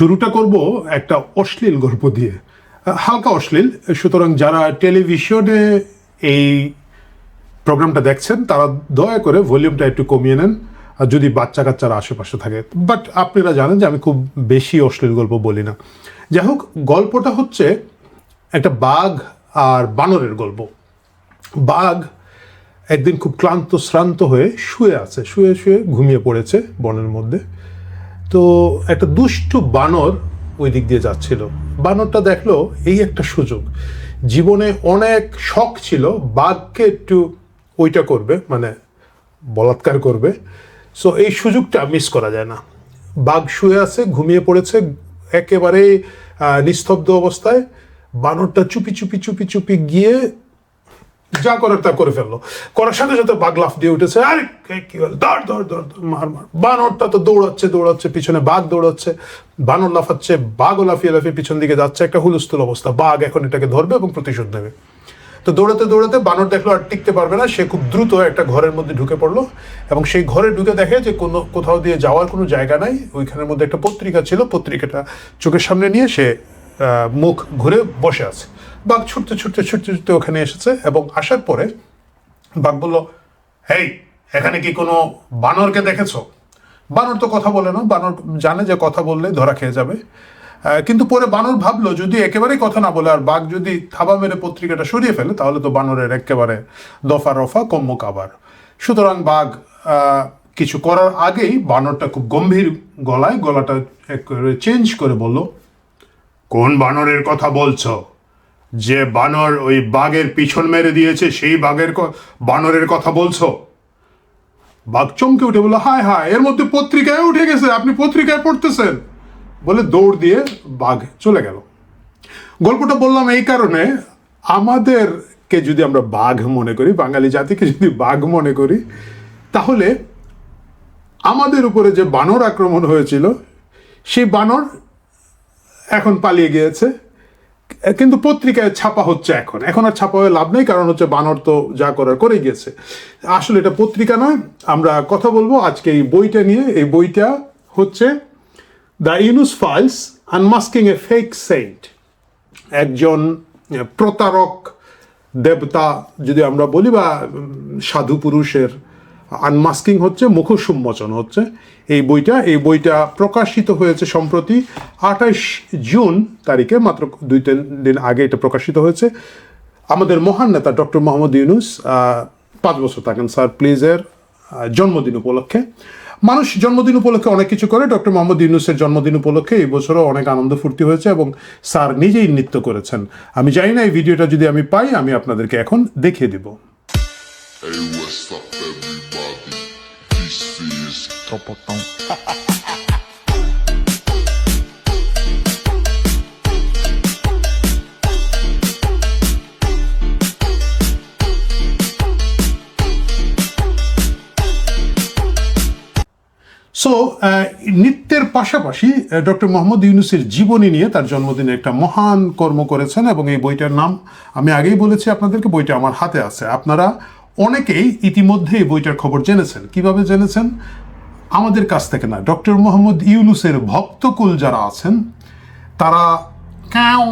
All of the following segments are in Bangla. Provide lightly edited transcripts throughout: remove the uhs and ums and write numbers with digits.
শুরুটা করব একটা অশ্লীল গল্প দিয়ে, হালকা অশ্লীল। সুতরাং যারা টেলিভিশনে এই প্রোগ্রামটা দেখছেন তারা দয়া করে ভলিউমটা একটু কমিয়ে নেন, আর যদি বাচ্চা কাচ্চারা আশেপাশে থাকে। বাট আপনারা জানেন যে আমি খুব বেশি অশ্লীল গল্প বলি না। যাই হোক, গল্পটা হচ্ছে একটা বাঘ আর বানরের গল্প। বাঘ একদিন খুব ক্লান্ত শ্রান্ত হয়ে শুয়ে আছে, শুয়ে শুয়ে ঘুমিয়ে পড়েছে বনের মধ্যে। তো একটা দুষ্টু বানর ওই দিক দিয়ে যাচ্ছিল। বানরটা দেখলো এই একটা সুযোগ, জীবনে অনেক শখ ছিল বাঘকে একটু ওইটা করবে, মানে বলাৎকার করবে। সো এই সুযোগটা মিস করা যায় না। বাঘ শুয়ে আছে, ঘুমিয়ে পড়েছে একেবারে নিস্তব্ধ অবস্থায়। বানরটা চুপি চুপি চুপি চুপি গিয়ে যা করার তা করে ফেললো। করার সাথে সাথে বাঘ লাফ দিয়ে উঠেছে, আরে কি হল, দৌড় দৌড় দৌড় মার মার। বানরটা তো দৌড়াচ্ছে দৌড়াচ্ছে, পিছনে বাঘ দৌড়াচ্ছে, বানর লাফাচ্ছে, বাঘও লাফিয়ে লাফিয়ে পিছন দিকে যাচ্ছে। একটা হুলস্থুল অবস্থা। বাঘ এখন এটাকে ধরবে এবং প্রতিশোধ নেবে। তো দৌড়াতে দৌড়াতে বানর দেখলো আর টিকতে পারবে না, সে খুব দ্রুত একটা ঘরের মধ্যে ঢুকে পড়লো এবং সেই ঘরে ঢুকে দেখে যে কোথাও দিয়ে যাওয়ার কোনো জায়গা নাই। ওইখানের মধ্যে একটা পত্রিকা ছিল, পত্রিকাটা চোখের সামনে নিয়ে সে মুখ ঘুরে বসে আছে। বাঘ ছুটতে ছুটতে ছুটতে ছুটতে ওখানে এসেছে এবং আসার পরে বাঘ বলল, হেই, এখানে কি কোনো বানরকে দেখেছো? বানর তো কথা বলে না, বানর জানে যে কথা বললে ধরা খেয়ে যাবে। কিন্তু পরে বানর ভাবলো যদি একেবারেই কথা না বলে আর বাঘ যদি থাবা মেরে পত্রিকাটা সরিয়ে ফেলে তাহলে তো বানরের একেবারে দফা রফা কম্ম কাবার। সুতরাং বাঘ কিছু করার আগেই বানরটা খুব গম্ভীর গলাটা চেঞ্জ করে বলল, কোন বানরের কথা বলছো? যে বানর ওই বাঘের পিছন মেরে দিয়েছে সেই বানরের কথা বলছো? বাঘ চমকে উঠে বললো, হায় হায়, এর মধ্যে পত্রিকায় উঠে গেছে, আপনি পত্রিকায় পড়তেছেন, বলে দৌড় দিয়ে বাঘ চলে গেল। গল্পটা বললাম এই কারণে, আমাদেরকে যদি আমরা বাঘ মনে করি, বাঙালি জাতিকে যদি বাঘ মনে করি, তাহলে আমাদের উপরে যে বানর আক্রমণ হয়েছিল সেই বানর এখন পালিয়ে গিয়েছে, কিন্তু পত্রিকায় ছাপা হচ্ছে। এখন আর ছাপা হয়ে লাভ নেই, কারণ হচ্ছে বানর তো যা করার করে গিয়েছে। আসলে এটা পত্রিকা নয়। আমরা কথা বলবো আজকে এই বইটা নিয়ে। এই বইটা হচ্ছে the Yunus files unmasking a fake saint. একজন প্রতারক দেবতা যদি আমরা বলি, বা সাধু পুরুষের আনমাস্কিং হচ্ছে, মুখোশ উন্মোচন হচ্ছে এই বইটা প্রকাশিত হয়েছে সম্প্রতি 28 জুন তারিখে, মাত্র 2-3 দিন আগে এটা প্রকাশিত হয়েছে। আমাদের মহান নেতা ডক্টর মোহাম্মদ ইউনুস 5 বছর থাকেন স্যার প্লিজের জন্মদিন উপলক্ষে। মানুষ জন্মদিন উপলক্ষে অনেক কিছু করে, ডক্টর মোহাম্মদ ইউনুসের জন্মদিন উপলক্ষে এই বছরও অনেক আনন্দ ফুর্তি হয়েছে এবং স্যার নিজেই নৃত্য করেছেন। আমি জানি না এই ভিডিওটা যদি আমি পাই আমি আপনাদেরকে এখন দেখিয়ে দিব। Hey, what's up, everybody? This is Topotong. So নৃত্যের পাশাপাশি ডক্টর মোহাম্মদ ইউনুসের জীবনী নিয়ে তার জন্মদিনে একটা মহান কর্ম করেছেন এবং এই বইটার নাম আমি আগেই বলেছি আপনাদেরকে, বইটা আমার হাতে আছে। আপনারা অনেকেই ইতিমধ্যে এই বইটার খবর জেনেছেন। কিভাবে জেনেছেন? আমাদের কাছ থেকে না, ডক্টর মোহাম্মদ ইউনুসের ভক্তকুল যারা আছেন তারা কাউ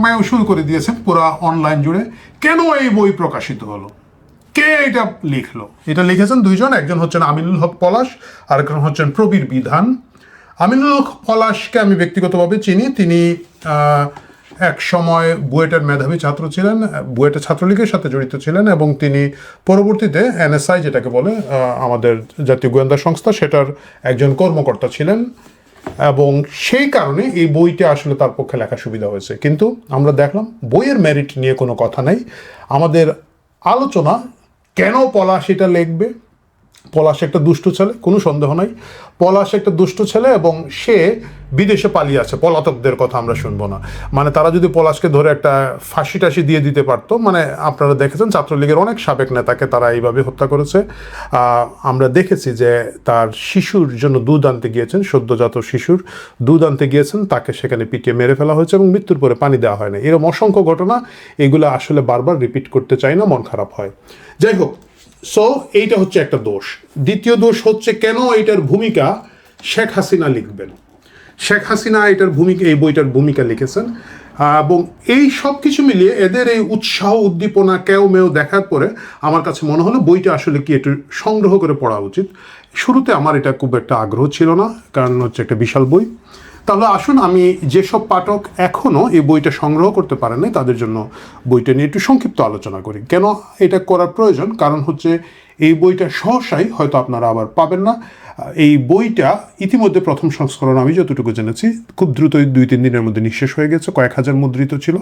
ম্যাও শুরু করে দিয়েছেন পুরা অনলাইন জুড়ে। কেন এই বই প্রকাশিত হলো, কে এটা লিখলো? এটা লিখেছেন দুইজন, একজন হচ্ছেন আমিনুল হক পলাশ, আরেকজন হচ্ছেন প্রবীর বিধান। আমিনুল হক পলাশকে আমি ব্যক্তিগতভাবে চিনি। তিনি এক সময় বুয়েটের মেধাবী ছাত্র ছিলেন, বুয়েটের ছাত্রলীগের সাথে জড়িত ছিলেন এবং তিনি পরবর্তীতে NSI যেটাকে বলে আমাদের জাতীয় গোয়েন্দা সংস্থা, সেটার একজন কর্মকর্তা ছিলেন এবং সেই কারণে এই বইটা আসলে তার পক্ষে লেখা সুবিধা হয়েছে। কিন্তু আমরা দেখলাম বইয়ের মেরিট নিয়ে কোনো কথা নাই। আমাদের আলোচনা কেন পলাশ এটা লিখবে। পলাশ একটা দুষ্ট ছেলে, কোনো সন্দেহ নাই। পলাশ একটা দুষ্ট ছেলে এবং সে বিদেশে পালিয়ে আছে। পলাতকদের কথা আমরা শুনবো না। মানে তারা যদি পলাশকে ধরে একটা ফাঁসি টাসি দিয়ে দিতে পারতো, মানে আপনারা দেখেছেন ছাত্রলীগের অনেক সাবেক নেতাকে তারা এইভাবে হত্যা করেছে। আমরা দেখেছি যে তার শিশুর জন্য দুধ আনতে গিয়েছেন, সদ্যজাত শিশুর দুধ আনতে গিয়েছেন, তাকে সেখানে পিটিয়ে মেরে ফেলা হয়েছে এবং মৃত্যুর পরে পানি দেওয়া হয় না। এরকম অসংখ্য ঘটনা, এগুলো আসলে বারবার রিপিট করতে চাই না, মন খারাপ হয়। যাই হোক, সো এইটা হচ্ছে একটা দোষ। দ্বিতীয় দোষ হচ্ছে কেন এইটার ভূমিকা শেখ হাসিনা লিখবেন। শেখ হাসিনা এই বইটার ভূমিকা লিখেছেন। এবং এই সব কিছু মিলিয়ে এদের এই উৎসাহ উদ্দীপনা কেউ মেও দেখার পরে আমার কাছে মনে হলো বইটা আসলে কি একটু সংগ্রহ করে পড়া উচিত। শুরুতে আমার এটা খুব একটা আগ্রহ ছিল না, কারণ হচ্ছে একটা বিশাল বই। তাহলে আসুন আমি যেসব পাঠক এখনও এই বইটা সংগ্রহ করতে পারেন নাই তাদের জন্য বইটা নিয়ে একটু সংক্ষিপ্ত আলোচনা করি। কেন এটা করার প্রয়োজন? কারণ হচ্ছে এই বইটা সহসাই হয়তো আপনারা আবার পাবেন না। এই বইটা ইতিমধ্যে প্রথম সংস্করণ আমি যতটুকু জেনেছি খুব দ্রুতই 2-3 দিনের মধ্যে নিঃশেষ হয়ে গেছে। কয়েক হাজার মুদ্রিত ছিল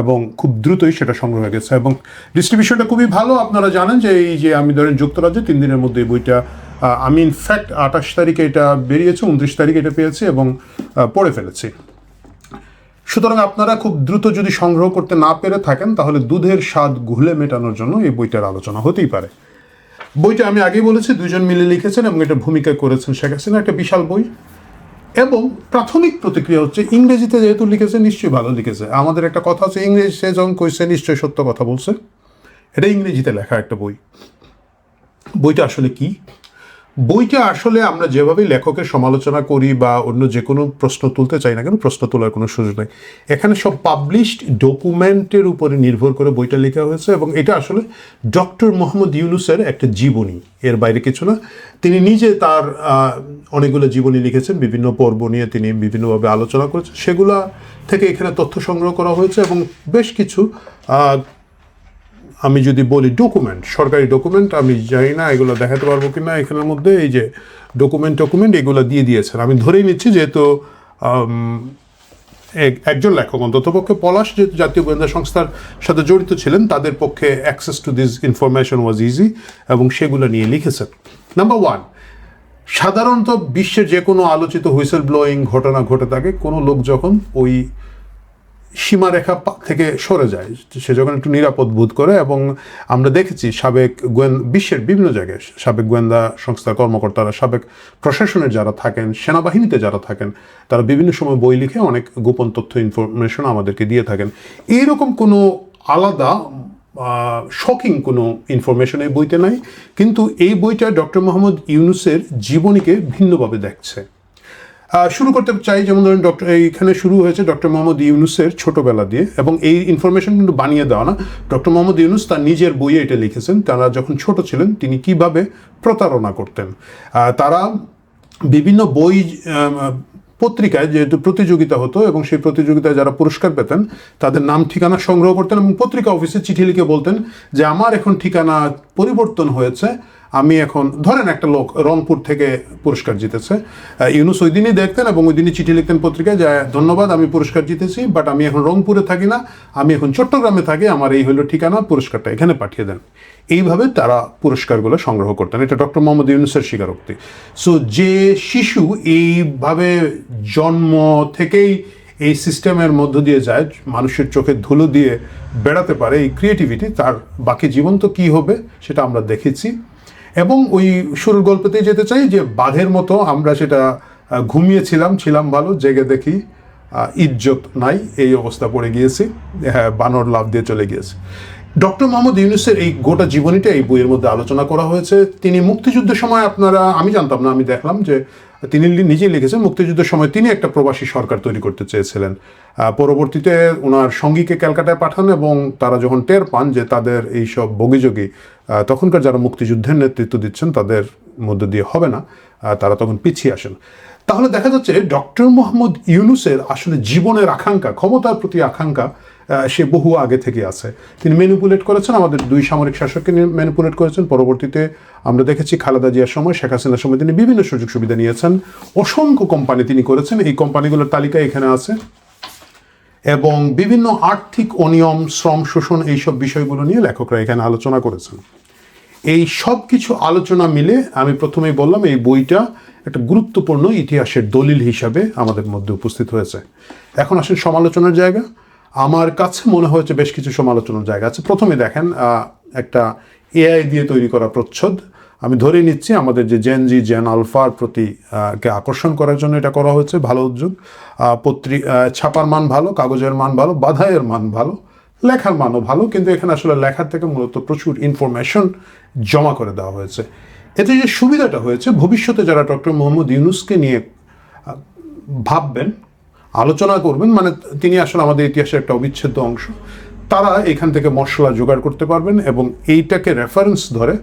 এবং খুব দ্রুতই সেটা সংগ্রহ হয়ে গেছে এবং ডিস্ট্রিবিউশনটা খুবই ভালো। আপনারা জানেন যে এই যে আমি ধরেন যুক্তরাজ্যে 3 দিনের মধ্যে এই বইটা আমি ইনফ্যাক্ট 28 তারিখে এটা বেরিয়েছে, 29 তারিখে এটা পেয়েছি এবং পড়ে ফেলেছি। সুতরাং আপনারা খুব দ্রুত যদি সংগ্রহ করতে না পেরে থাকেন তাহলে দুধের স্বাদ ঘুলে মেটানোর জন্য এই বইটার আলোচনা হতেই পারে। বইটা আমি আগেই বলেছি 2 জন মিলে লিখেছেন এবং এটা ভূমিকা করেছেন শেখ হাসিনা। একটা বিশাল বই এবং প্রাথমিক প্রতিক্রিয়া হচ্ছে ইংরেজিতে যেহেতু লিখেছে নিশ্চয়ই ভালো লিখেছে। আমাদের একটা কথা আছে, ইংরেজি সে যখন কইছে নিশ্চয়ই সত্য কথা বলছে। এটা ইংরেজিতে লেখা একটা বই। বইটা আসলে কি? বইটা আসলে আমরা যেভাবে লেখকের সমালোচনা করি বা অন্য যে কোনো প্রশ্ন তুলতে চাই না কেন, প্রশ্ন তোলার কোনো সুযোগ নেই। এখানে সব পাবলিশড ডকুমেন্টের উপরে নির্ভর করে বইটা লেখা হয়েছে এবং এটা আসলে ডক্টর মোহাম্মদ ইউনূসের একটা জীবনী, এর বাইরে কিছু না। তিনি নিজে তার অনেকগুলো জীবনী লিখেছেন, বিভিন্ন পর্ব নিয়ে তিনি বিভিন্নভাবে আলোচনা করেছেন, সেগুলা থেকে এখানে তথ্য সংগ্রহ করা হয়েছে এবং বেশ কিছু আমি যদি বলি ডকুমেন্ট, সরকারি ডকুমেন্ট, আমি জানি না এগুলো দেখাতে পারবো কি না, এখানের মধ্যে এই যে ডকুমেন্ট এগুলো দিয়ে দিয়েছেন। আমি ধরেই নিচ্ছি যেহেতু একজন লেখক অন্ততপক্ষে পলাশ যে জাতীয় গোয়েন্দা সংস্থার সাথে জড়িত ছিলেন তাদের পক্ষে access to this information was easy এবং সেগুলো নিয়ে লিখেছেন। নাম্বার 1, সাধারণত বিশ্বের যে কোনো আলোচিত হুইসেল ব্লোয়িং ঘটনা ঘটে থাকে, কোনো লোক যখন ওই সীমারেখা থেকে সরে যায়, সে যখন একটু নিরাপদ বোধ করে, এবং আমরা দেখেছি সাবেক বিশ্বের বিভিন্ন জায়গায় সাবেক গোয়েন্দা সংস্থার কর্মকর্তারা, সাবেক প্রশাসনের যারা থাকেন, সেনাবাহিনীতে যারা থাকেন, তারা বিভিন্ন সময় বই লিখে অনেক গোপন তথ্য ইনফরমেশন আমাদেরকে দিয়ে থাকেন। এইরকম কোনো আলাদা শকিং কোনো ইনফরমেশন এই বইতে নাই, কিন্তু এই বইটা ডক্টর মোহাম্মদ ইউনূসের জীবনীকে ভিন্নভাবে দেখছে। শুরু করতে চাই, যেমন ধরেন এইখানে শুরু হয়েছে ডক্টর মোহাম্মদ ইউনূসের ছোটবেলা দিয়ে, এবং এই ইনফরমেশন কিন্তু বানিয়ে দেওয়া না। ডক্টর মোহাম্মদ ইউনূস তার নিজের বইয়ে এটা লিখেছেন, তারা যখন ছোট ছিলেন তিনি কিভাবে প্রতারণা করতেন। তারা বিভিন্ন বই পত্রিকায় যেহেতু প্রতিযোগিতা হতো এবং সেই প্রতিযোগিতায় যারা পুরস্কার পেতেন তাদের নাম ঠিকানা সংগ্রহ করতেন এবং পত্রিকা অফিসে চিঠি লিখে বলতেন যে আমার এখন ঠিকানা পরিবর্তন হয়েছে, আমি এখন, ধরেন একটা লোক রংপুর থেকে পুরস্কার জিতেছে, ইউনূস ওই দিনই দেখতেন এবং ওই দিনই চিঠি লিখতেন পত্রিকায় যে ধন্যবাদ, আমি পুরস্কার জিতেছি, বাট আমি এখন রংপুরে থাকি না, আমি এখন চট্টগ্রামে থাকি, আমার এই হলো ঠিকানা, পুরস্কারটা এখানে পাঠিয়ে দেন। এইভাবে তারা পুরস্কারগুলো সংগ্রহ করতেন। এটা ডক্টর মোহাম্মদ ইউনূসের স্বীকারোক্তি। সো যে শিশু এইভাবে জন্ম থেকেই এই সিস্টেমের মধ্য দিয়ে যায়, মানুষের চোখে ধুলো দিয়ে বেড়াতে পারে, এই ক্রিয়েটিভিটি, তার বাকি জীবন তো কী হবে সেটা আমরা দেখেছি। এবং ওই শুরুর গল্পতেই যেতে চাই যে বাঘের মতো আমরা সেটা ছিলাম ভালো, জেগে দেখি ইজ্জত নাই, এই অবস্থা পড়ে গিয়েছি, বানর লাভ দিয়ে চলে গিয়েছে। ডক্টর মোহাম্মদ ইউনূসের এই গোটা জীবনীটা এই বইয়ের মধ্যে আলোচনা করা হয়েছে। তিনি মুক্তিযুদ্ধের সময়, আমি জানতাম না, আমি দেখলাম যে তিনি নিজেই লিখেছেন মুক্তিযুদ্ধের সময় তিনি একটা প্রবাসী সরকার তৈরি করতে চেয়েছিলেন। পরবর্তীতে ওনার সঙ্গীকে ক্যালকাটায় পাঠান এবং তারা যখন টের পান যে তাদের এইসব বগিযোগী তখনকার যারা মুক্তিযুদ্ধের নেতৃত্ব দিচ্ছেন তাদের মধ্যে দিয়ে হবে না, তারা তখন পিছিয়ে আসেন। তাহলে দেখা যাচ্ছে ডক্টর মোহাম্মদ ইউনূসের আসলে জীবনের আকাঙ্ক্ষা, ক্ষমতার প্রতি আকাঙ্ক্ষা সে বহু আগে থেকে আছে। তিনি ম্যানিপুলেট করেছেন, আমাদের 2 সামরিক শাসককে ম্যানিপুলেট করেছেন। পরবর্তীতে আমরা দেখেছি খালেদা জিয়ার সময়, শেখ হাসিনার সময় তিনি বিভিন্ন সুযোগ সুবিধা নিয়েছেন। অসংখ্য কোম্পানি তিনি করেছেন, এই কোম্পানিগুলোর তালিকা এখানে আছে, এবং বিভিন্ন আর্থিক অনিয়ম, শ্রম শোষণ, এইসব বিষয়গুলো নিয়ে লেখকরা এখানে আলোচনা করেছেন। এই সব কিছু আলোচনা মিলে আমি প্রথমেই বললাম এই বইটা একটা গুরুত্বপূর্ণ ইতিহাসের দলিল হিসাবে আমাদের মধ্যে উপস্থিত হয়েছে। এখন আসেন সমালোচনার জায়গা। আমার কাছে মনে হয়েছে বেশ কিছু সমালোচনার জায়গা আছে। প্রথমে দেখেন একটা এআই দিয়ে তৈরি করা প্রচ্ছদ। আমি ধরে নিচ্ছি আমাদের যে জেন আলফার প্রতি কে আকর্ষণ করার জন্য এটা করা হয়েছে, ভালো উদ্যোগ। ছাপার মান ভালো, কাগজের মান ভালো, বাধাইয়ের মান ভালো, লেখার মানও ভালো, কিন্তু এখানে আসলে লেখার থেকে মূলত প্রচুর ইনফরমেশন জমা করে দেওয়া হয়েছে। এতে যে সুবিধাটা হয়েছে, ভবিষ্যতে যারা ডক্টর মোহাম্মদ ইউনূসকে নিয়ে ভাববেন, আলোচনা করবেন, মানে তিনি আসলে আমাদের ইতিহাসের একটা অবিচ্ছেদ্য অংশ, তারা এখান থেকে মশলা জোগাড় করতে পারবেন এবং এইটাকে রেফারেন্স ধরে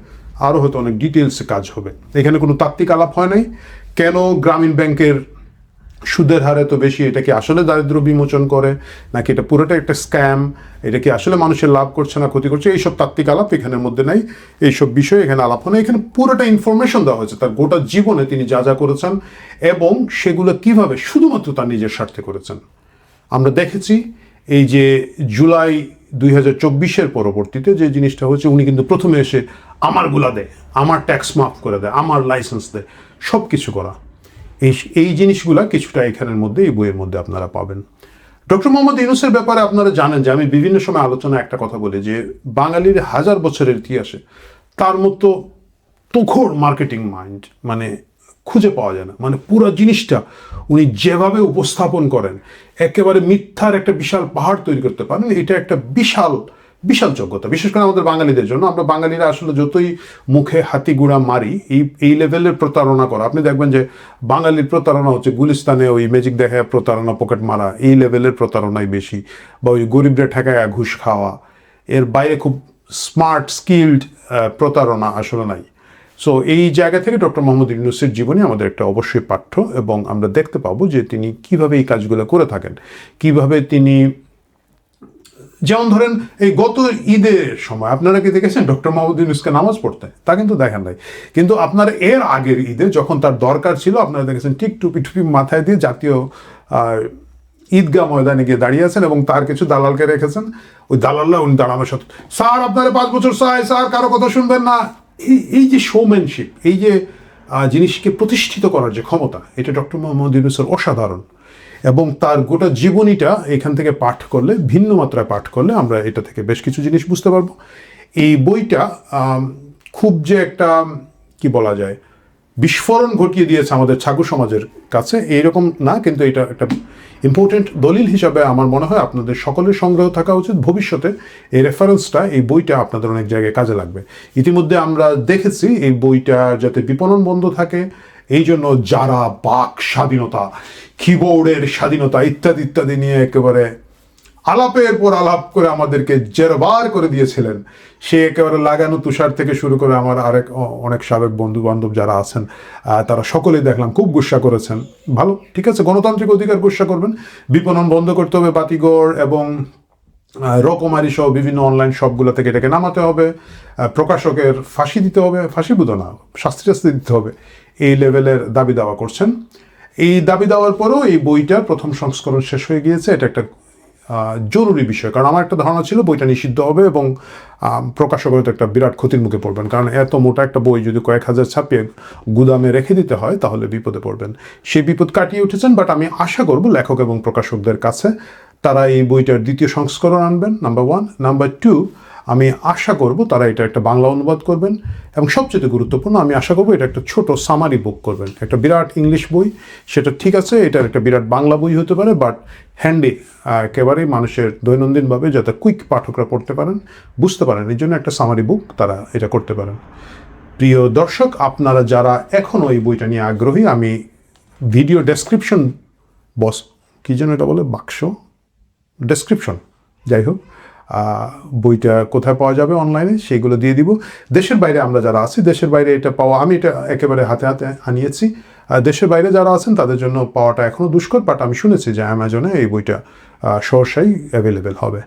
আরও হয়তো অনেক ডিটেলসে কাজ হবে। এখানে কোনো তাত্ত্বিক আলাপ হয় নাই। কেন গ্রামীণ ব্যাংকের সুদের হার এত বেশি, এটা কি আসলে দারিদ্র্য বিমোচন করে, নাকি এটা পুরোটা একটা স্ক্যাম, এটা কি আসলে মানুষের লাভ করছে না ক্ষতি করছে, এইসব তাত্ত্বিক আলাপ এখানের মধ্যে নাই। এইসব বিষয়ে এখানে আলাপ হয় না। এখানে পুরোটা ইনফরমেশন দেওয়া হয়েছে তার গোটা জীবনে তিনি যা যা করেছেন এবং সেগুলো কিভাবে শুধুমাত্র তার নিজের স্বার্থে করেছেন। আমরা দেখেছি এই যে জুলাই 2024 পরবর্তীতে যে জিনিসটা হচ্ছে, উনি কিন্তু প্রথমে এসে আমারগুলা দেয়, আমার ট্যাক্স মাফ করে দেয়, আমার লাইসেন্স দেয়, সব কিছু করা। এই জিনিসগুলা কিছুটা এখানের মধ্যে, এই বইয়ের মধ্যে আপনারা পাবেন। ডক্টর মোহাম্মদ ইউনূসের ব্যাপারে আপনারা জানেন যে আমি বিভিন্ন সময় আলোচনায় একটা কথা বলি যে বাঙালির 1000 বছরের ইতিহাসে তার মতো তুখোড় মার্কেটিং মাইন্ড মানে খুঁজে পাওয়া যায় না। মানে পুরো জিনিসটা উনি যেভাবে উপস্থাপন করেন, একেবারে মিথ্যার একটা বিশাল পাহাড় তৈরি করতে পারেন, এটা একটা বিশাল বিশাল যোগ্যতা, বিশেষ করে আমাদের বাঙালিদের জন্য। আমরা বাঙালিরা আসলে যতই মুখে হাতি গুড়া মারি, এই লেভেলের প্রতারণা করা, আপনি দেখবেন যে বাঙালির প্রতারণা হচ্ছে গুলিস্তানে ওই ম্যাজিক দেখায় প্রতারণা, পকেট মারা, এই লেভেলের প্রতারণাই বেশি, বা ওই গরিবরা ঠেকায় ঘুষ খাওয়া। এর বাইরে খুব স্মার্ট স্কিলড প্রতারণা আসলে নাই। সো এই জায়গা থেকে ডক্টর মোহাম্মদ ইউনূসের জীবনী আমাদের একটা অবশ্যই পাঠ্য, এবং আমরা দেখতে পাবো যে তিনি কিভাবে এই কাজগুলো করে থাকেন, কিভাবে তিনি, যেমন ধরেন এই গত ঈদের সময় আপনারা কি দেখেছেন ডক্টর মোহাম্মদ ইউনূসকে নামাজ পড়তে? তা কিন্তু দেখেন নাই। কিন্তু আপনার এর আগের ঈদে যখন তার দরকার ছিল, আপনারা দেখেছেন ঠিক টুপি টুপি মাথায় দিয়ে জাতীয় ঈদগাহ ময়দানে গিয়ে দাঁড়িয়ে আছেন এবং তার কিছু দালালকে রেখেছেন। ওই দালালরা উনি দাঁড়ানোর সাথে, স্যার আপনারা 5 বছর চাই, স্যার কারো কথা শুনবেন না। এই যে শোম্যানশিপ, এই যে জিনিসকে প্রতিষ্ঠিত করার যে ক্ষমতা, এটা ডক্টর মোহাম্মদ ইউনূসের অসাধারণ। এবং তার গোটা জীবনীটা এখান থেকে পাঠ করলে, ভিন্ন মাত্রায় পাঠ করলে আমরা এটা থেকে বেশ কিছু জিনিস বুঝতে পারবো। এই বইটা খুব যে একটা কি বলা যায় বিস্ফোরণ ঘটিয়ে দিয়েছে আমাদের ছাগু সমাজের কাছে এইরকম না, কিন্তু এটা একটা ইম্পর্টেন্ট দলিল হিসাবে আমার মনে হয় আপনাদের সকলের সংগ্রহ থাকা উচিত। ভবিষ্যতে এই রেফারেন্সটা, এই বইটা আপনাদের অনেক জায়গায় কাজে লাগবে। ইতিমধ্যে আমরা দেখেছি এই বইটা যাতে বিপণন বন্ধ থাকে, এই জন্য যারা বাক স্বাধীনতা, কিবোর্ডের স্বাধীনতা ইত্যাদি ইত্যাদি নিয়ে একেবারে আলাপের পর আলাপ করে আমাদেরকে জেরবার করে দিয়েছিলেন, সে একেবারে লাগানো তুষার থেকে শুরু করে আমার অনেক সাবেক বন্ধু বান্ধব যারা আছেন, তারা সকলেই দেখলাম খুব গুসা করেছেন। ভালো, ঠিক আছে, গণতান্ত্রিক অধিকার গুসা করবেন, বিপণন বন্ধ করতে হবে বাতিঘর এবং রকমারি সহ বিভিন্ন অনলাইন শপগুলো থেকে এটাকে নামাতে হবে, প্রকাশকের ফাঁসি দিতে হবে, ফাঁসি বুঝো না, শাস্তি শাস্তি দিতে হবে, এই লেভেলের দাবি দাওয়া করছেন। এই দাবি দেওয়ার পরেও এই বইটা প্রথম সংস্করণ শেষ হয়ে গিয়েছে। এটা একটা জরুরি বিষয়, কারণ আমার একটা ধারণা ছিল বইটা নিষিদ্ধ হবে এবং প্রকাশকের তো একটা বিরাট ক্ষতির মুখে পড়বেন, কারণ এত মোটা একটা বই যদি কয়েক হাজার ছাপিয়ে গুদামে রেখে দিতে হয় তাহলে বিপদে পড়বেন। সেই বিপদ কাটিয়ে উঠেছেন, বাট আমি আশা করব লেখক এবং প্রকাশকদের কাছে তারা এই বইটার দ্বিতীয় সংস্করণ আনবেন, নাম্বার 1। নাম্বার 2, আমি আশা করব তারা এটা একটা বাংলা অনুবাদ করবেন, এবং সবচেয়ে গুরুত্বপূর্ণ আমি আশা করব এটা একটা ছোট সামারি বুক করবেন। একটা বিরাট ইংলিশ বই সেটা ঠিক আছে, এটার একটা বিরাট বাংলা বই হতে পারে, বাট হ্যান্ডি, একেবারেই মানুষের দৈনন্দিনভাবে যাতে কুইক পাঠকরা পড়তে পারেন, বুঝতে পারেন, এই জন্য একটা সামারি বুক তারা এটা করতে পারেন। প্রিয় দর্শক, আপনারা যারা এখনও এই বইটা নিয়ে আগ্রহী, আমি ভিডিও ডেসক্রিপশন কী যেন এটা বলে, বাক্স ডেসক্রিপশন, যাই হোক, বইটা কোথায় পাওয়া যাবে অনলাইনে সেইগুলো দিয়ে দিব। দেশের বাইরে আমরা যারা আছি, দেশের বাইরে এটা পাওয়া, আমি এটা একেবারে হাতে হাতে আনিয়েছি। দেশের বাইরে যারা আছেন তাদের জন্য পাওয়াটা এখনও দুষ্কর, বাট আমি শুনেছি যে অ্যামাজনে এই বইটা সহসাই অ্যাভেলেবেল হবে।